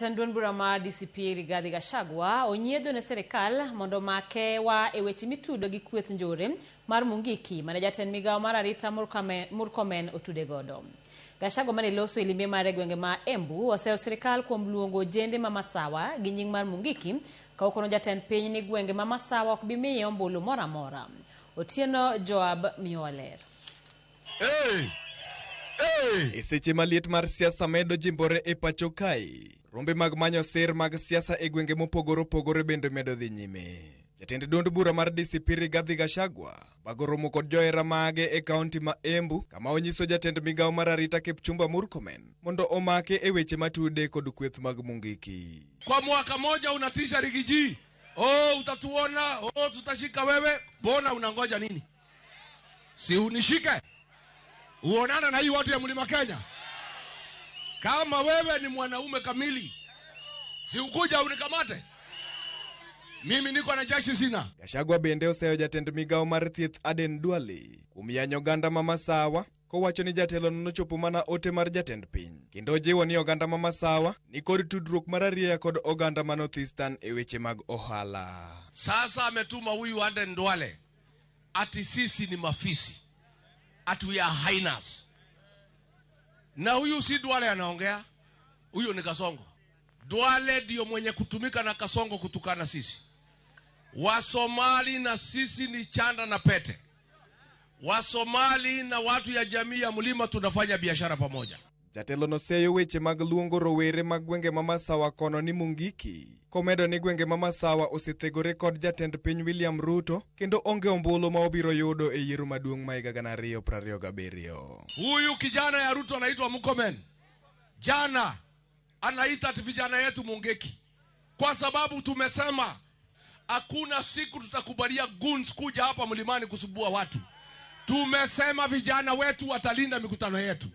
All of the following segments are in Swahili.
Tanduan bura mar DCP Rigathi Gachagua onyiedho ne serikal mondo make wa e weche mitudo gi kweth njore mar Mungiki mane jatend migawo mar arita Murkomen otude godo. Gachagua mane loso e limbe mar gwenge ma Embu oseo serikal kuom luongo jende ma Masawa gi nying mar Mungiki ka okono jatend piny ni gwenge ma Masawa ok bi miye ombulu mora mora. Otieno Joab Mioler. Seche maliet mar siasa medo jimbore e pacho kae. Rombe mag manyo sir mag siasa e gwenge mopogore opogore bende medo dhi nyime. Jatend duond bura mar DCP Rigathi Gachagua bago romo kod johera mage e kaunti ma Embu kama onyiso jatend migawo mar arita Kipchumba Murkomen mondo omake e weche matude kod kweth mag Mungiki. Kwa mwaka moja unatisha Rigiji. Utatuona, tutashika wewe. Bona unangoja nini? Si unishike. Uonana na hii watu ya Mlima Kenya. Kama wewe ni mwanaume kamili, si ukuja unikamate. Mimi niko na jeshi sina. Gachagua bende oseo jatend migawo mar thieth Aden Duale kumiyanyo oganda ma Masawa kowacho ni jatelo nochopo mana ote mar jatend piny. Kendo jiwo ni oganda ma Masawa ni kod tudruok mar arieya kod oganda ma North Eastern e weche mag ohala. Sasa ametuma huyu Aden Duale ati sisi ni mafisi. Ati we are hyenas. Na huyu si Duale anaongea, huyu ni Kasongo. Duale ndio mwenye kutumika na Kasongo kutukana sisi. Wasomali na sisi ni chanda na pete. Wasomali na watu ya jamii ya Mlima tunafanya biashara pamoja. Jatelo noseyo weche mag luongo rowere mag gwenge ma Masawa kono ni Mungiki. Komedo ni gwenge ma Masawa osethegore kod jatend piny William Ruto kendo onge ombulu ma obiro yudo e yiero maduong' ma higa 2027. Huyu kijana ya Ruto anaitwa Murkomen. Jana anaita ati vijana yetu Mungiki. Kwa sababu tumesema hakuna siku tutakubalia goons kuja hapa mlimani kusubua watu. Tumesema vijana wetu watalinda mikutano yetu.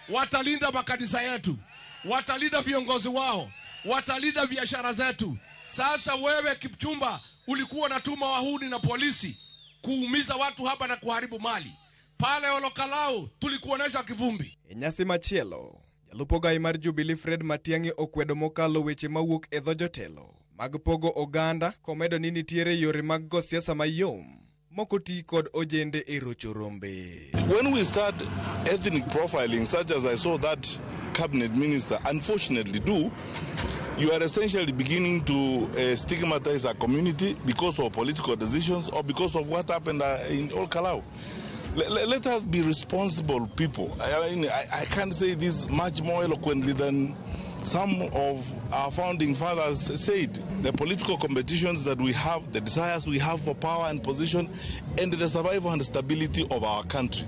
Watalinda makanisa yetu, watalinda viongozi wao, watalinda biashara zetu. Sasa wewe Kipchumba ulikuwa unatuma wahuni na polisi kuumiza watu hapa na kuharibu mali. Pale Olokalao tulikuonesha kivumbi. Nyasi machielo, jalupo gai mar Jubilee Fred Matiang'i okwedo mokalo weche mawuok e dho jotelo mag pogo oganda komedo ni nitiere yore mag go siasa mayom mokoti kod ojende e rocho rombe. When we start ethnic profiling, such as I saw that cabinet minister unfortunately do, you are essentially beginning to stigmatize a community because of political decisions or because of what happened in Olkalau. Let us be responsible people. I can't say this much more eloquently than some of our founding fathers said. The political competitions that we have, the desires we have for power and position, and the survival and stability of our country.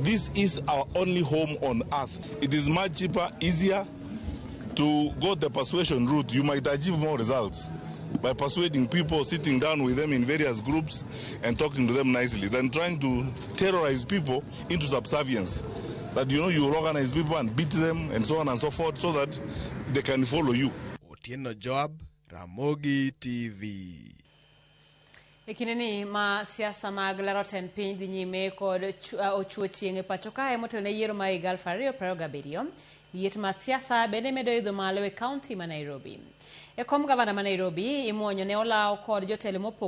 This is our only home on earth. It is much cheaper, easier to go the persuasion route. You might achieve more results by persuading people, sitting down with them in various groups and talking to them nicely, than trying to terrorize people into subservience. That you organize people and beat them and so on and so forth so that they can follow you. Otieno Joab, Ramogi TV. Ikineni ma siasa mag laro tend piny dhi nyime kod ochuo chieng' e pacho kae motelo ne yiero ma higa 2027. Liet ma siasa bende medo idho malo e kaunti ma Nairobi. E kom gavana ma Nairobi imuonyo ne olaw kod jotelo mopogore